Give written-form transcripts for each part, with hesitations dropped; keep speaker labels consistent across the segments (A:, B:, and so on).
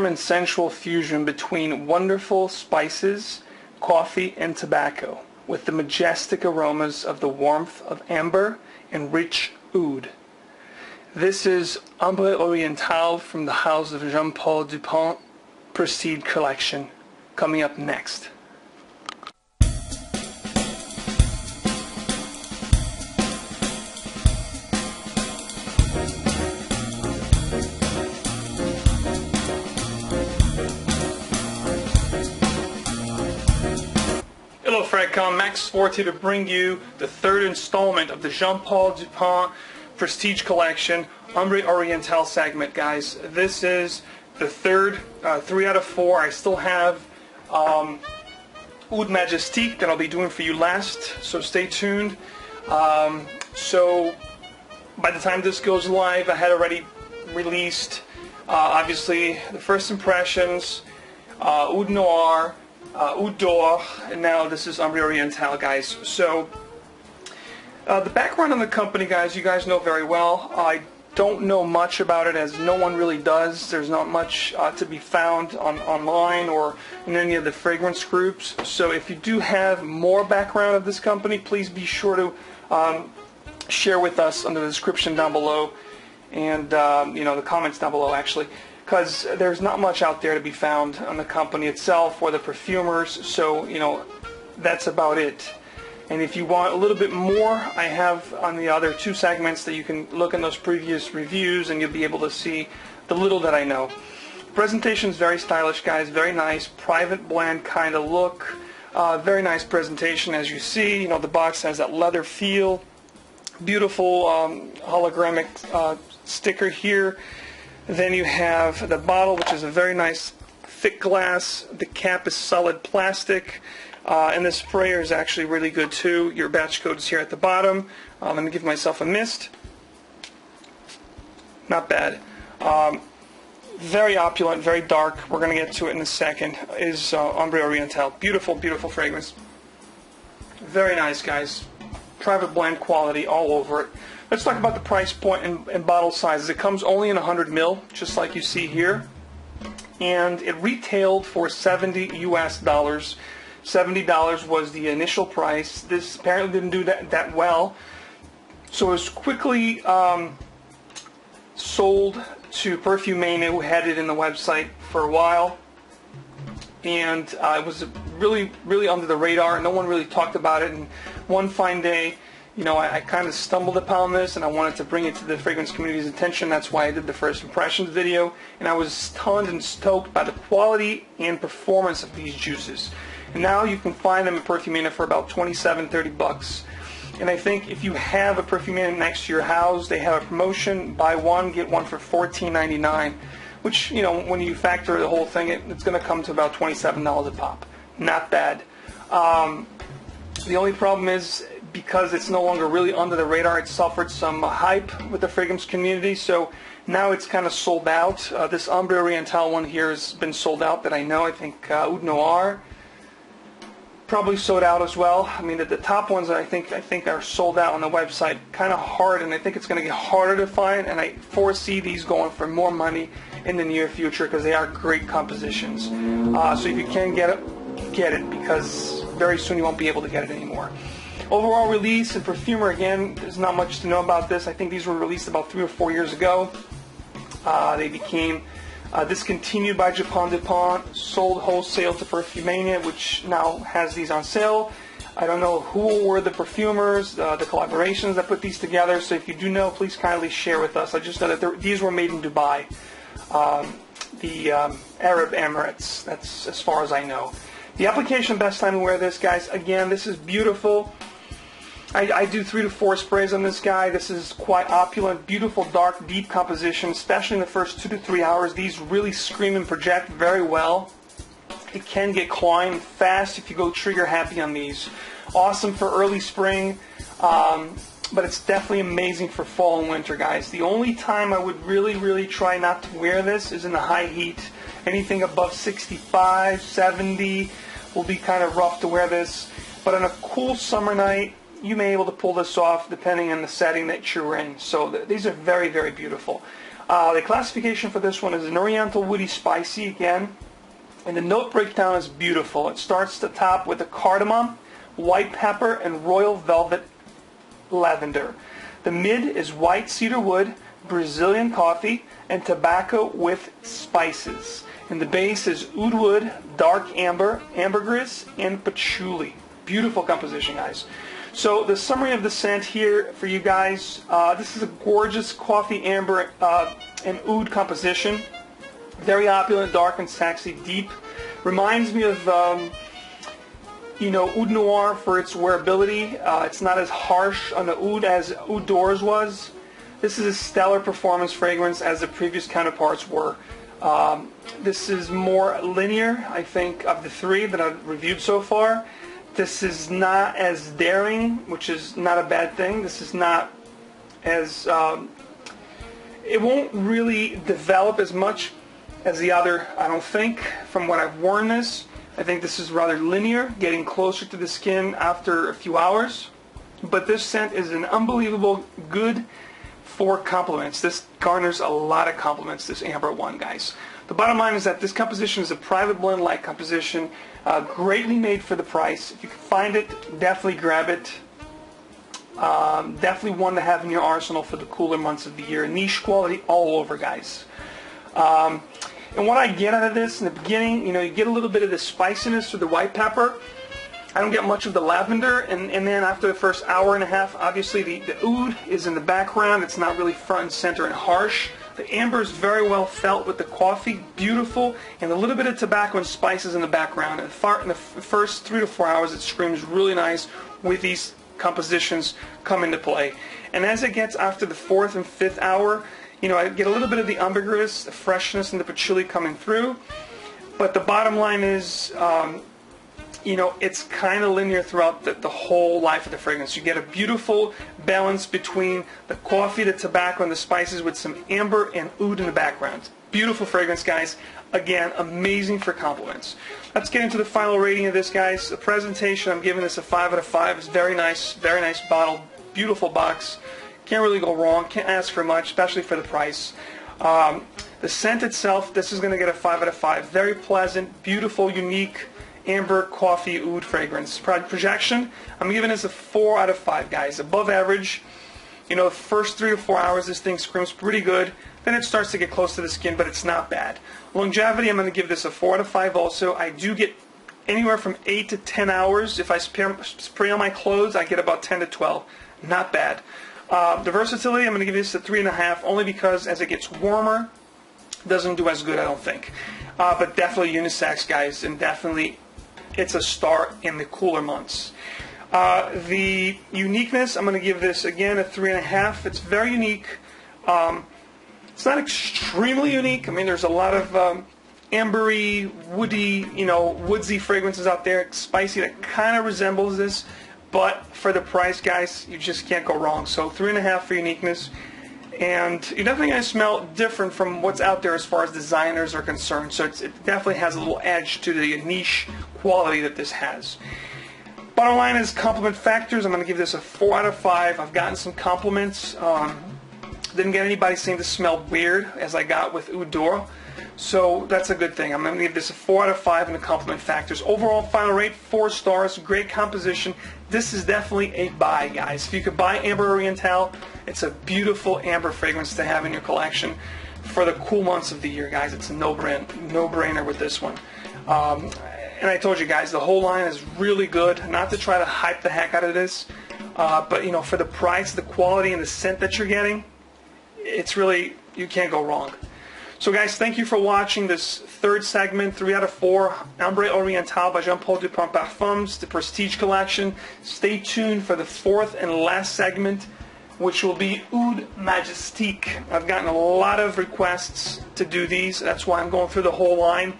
A: and sensual fusion between wonderful spices, coffee, and tobacco, with the majestic aromas of the warmth of amber and rich oud. This is Ambre Orientale from the house of Jean-Paul Dupont Prestige Collection, coming up next. Hello Fredcom, Max Sports here to bring you the third installment of the Jean-Paul Dupont Prestige Collection Ambre Orientale segment, guys. This is the third, 3 out of 4. I still have Oud Majestique that I'll be doing for you last, so stay tuned. So by the time this goes live, I had already released obviously the first impressions, Oud Noir, Oud D'or, and now this is Ambre Orientale, guys. So the background on the company, guys, you guys know very well. I don't know much about it, as no one really does. There's not much to be found online or in any of the fragrance groups. So if you do have more background of this company, please be sure to share with us under the description down below, and the comments down below, actually, because there's not much out there to be found on the company itself or the perfumers. So that's about it. And if you want a little bit more, I have on the other 2 segments that you can look in those previous reviews, and you'll be able to see the little that I know. Presentation is very stylish, guys, very nice, private blend kind of look. Very nice presentation, as you see. The box has that leather feel. Beautiful hologramic sticker here. Then you have the bottle, which is a very nice thick glass. The cap is solid plastic. And the sprayer is actually really good too. Your batch code is here at the bottom. Let me give myself a mist. Not bad. Very opulent, very dark. We're going to get to it in a second. Is Ambre Orientale. Beautiful, beautiful fragrance. Very nice, guys. Private blend quality all over it. Let's talk about the price point and bottle sizes. It comes only in 100 ml, just like you see here. And it retailed for $70 US. $70 was the initial price. This apparently didn't do that well, so it was quickly sold to Perfumania, who had it in the website for a while, and it was really under the radar. No one really talked about it. And one fine day, I kind of stumbled upon this, and I wanted to bring it to the fragrance community's attention. That's why I did the first impressions video, and I was stunned and stoked by the quality and performance of these juices. And now you can find them at Perfumania for about $27-30 bucks. And I think if you have a Perfumania next to your house, they have a promotion: buy one get one for $14.99, which when you factor the whole thing, it's going to come to about $27 a pop. Not bad. The only problem is, because it's no longer really under the radar, it suffered some hype with the fragrance community, so now it's kind of sold out. This Ambre Orientale one here has been sold out that I know. I think Oud Noir probably sold out as well. I mean, the top ones I think are sold out on the website, kind of hard, and I think it's going to get harder to find, and I foresee these going for more money in the near future, because they are great compositions. So if you can get it, because very soon you won't be able to get it anymore. Overall release and perfumer, again, there's not much to know about this. I think these were released about 3 or 4 years ago. They became discontinued by Jean-Paul Dupont, sold wholesale to Perfumania, which now has these on sale. I don't know who were the perfumers, the collaborations that put these together, so if you do know, please kindly share with us. I just know that these were made in Dubai, the Arab Emirates. That's as far as I know. The application, best time to wear this, guys. Again, this is beautiful. I do 3 to 4 sprays on this guy. This is quite opulent, beautiful, dark, deep composition, especially in the first 2 to 3 hours. These really scream and project very well. It can get cloying fast if you go trigger happy on these. Awesome for early spring, but it's definitely amazing for fall and winter, guys. The only time I would really try not to wear this is in the high heat. Anything above 65, 70 will be kind of rough to wear this. But on a cool summer night, you may be able to pull this off depending on the setting that you're in. So these are very beautiful. The classification for this one is an Oriental Woody Spicy again. And the note breakdown is beautiful. It starts at the top with the cardamom, white pepper, and royal velvet lavender. The mid is white cedar wood, Brazilian coffee, and tobacco with spices. And the base is oud wood, dark amber, ambergris, and patchouli. Beautiful composition, guys. So the summary of the scent here for you guys, this is a gorgeous coffee, amber, and oud composition. Very opulent, dark and sexy, deep. Reminds me of, you know, Oud Noir for its wearability. It's not as harsh on the oud as Oud D'or's was. This is a stellar performance fragrance as the previous counterparts were. This is more linear, I think, of the three that I've reviewed so far. This is not as daring, which is not a bad thing. This is not as, it won't really develop as much as the other, I don't think, from what I've worn this. I think this is rather linear, getting closer to the skin after a few hours. But this scent is an unbelievable good for compliments. This garners a lot of compliments, this Amber one, guys. The bottom line is that this composition is a private blend-like composition, greatly made for the price. If you can find it, definitely grab it. Definitely one to have in your arsenal for the cooler months of the year. Niche quality all over, guys. And what I get out of this in the beginning, you know, you get a little bit of the spiciness through the white pepper. I don't get much of the lavender, and then after the first hour and a half, obviously the oud is in the background. It's not really front and center and harsh. The amber is very well felt with the coffee, beautiful, and a little bit of tobacco and spices in the background. In the first 3 to 4 hours, it screams really nice with these compositions come into play. And as it gets after the 4th and 5th hour, you know, I get a little bit of the ambergris, the freshness, and the patchouli coming through. But the bottom line is, you know, it's kind of linear throughout the whole life of the fragrance. You get a beautiful balance between the coffee, the tobacco, and the spices with some amber and oud in the background. Beautiful fragrance, guys. Again, amazing for compliments. Let's get into the final rating of this, guys. The presentation, I'm giving this a 5 out of 5. It's very nice bottle, beautiful box. Can't really go wrong. Can't ask for much, especially for the price. The scent itself, this is going to get a 5 out of 5. Very pleasant, beautiful, unique amber coffee oud fragrance. Projection, I'm giving this a 4 out of 5, guys. Above average. You know, the first 3 to 4 hours, this thing screams pretty good. Then it starts to get close to the skin, but it's not bad. Longevity, I'm going to give this a 4 out of 5 also. I do get anywhere from 8 to 10 hours. If I spray on my clothes, I get about 10 to 12. Not bad. The versatility, I'm going to give this a 3.5, only because as it gets warmer, it doesn't do as good, I don't think. But definitely unisex, guys, and definitely it's a star in the cooler months. The uniqueness, I'm going to give this, again, a 3.5. It's very unique. It's not extremely unique. I mean, there's a lot of ambery, woody, you know, woodsy fragrances out there, spicy, that kind of resembles this. But for the price, guys, you just can't go wrong. So 3.5 for uniqueness. And you're definitely going to smell different from what's out there as far as designers are concerned. So it definitely has a little edge to the niche quality that this has. Bottom line is compliment factors. I'm going to give this a 4 out of 5. I've gotten some compliments. Didn't get anybody saying this smelled weird as I got with Oud D'or. So that's a good thing. I'm going to give this a 4 out of 5 in the compliment factors. Overall final rate, 4 stars. Great composition. This is definitely a buy, guys. If you could buy Ambre Orientale, it's a beautiful amber fragrance to have in your collection for the cool months of the year, guys. It's a no-brainer with this one. And I told you guys, the whole line is really good. Not to try to hype the heck out of this, but you know, for the price, the quality, and the scent that you're getting, it's really, you can't go wrong. So guys, thank you for watching this third segment, 3 out of 4, Ambre Orientale by Jean-Paul Dupont Parfums, the Prestige Collection. Stay tuned for the 4th and last segment, which will be Oud Majestique. I've gotten a lot of requests to do these. That's why I'm going through the whole line.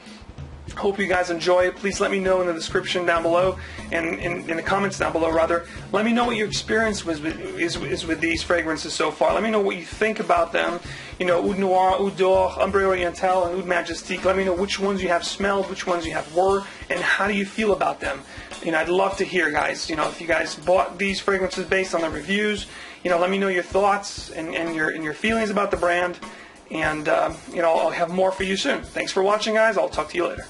A: Hope you guys enjoy it. Please let me know in the description down below, and in the comments down below, rather. Let me know what your experience is with these fragrances so far. Let me know what you think about them. You know, Oud Noir, Oud D'or, Ambre Orientale, and Oud Majestique. Let me know which ones you have smelled, which ones you have wore, and how do you feel about them. You know, I'd love to hear, guys. You know, if you guys bought these fragrances based on the reviews, you know, let me know your thoughts and your feelings about the brand. And you know, I'll have more for you soon. Thanks for watching, guys. I'll talk to you later.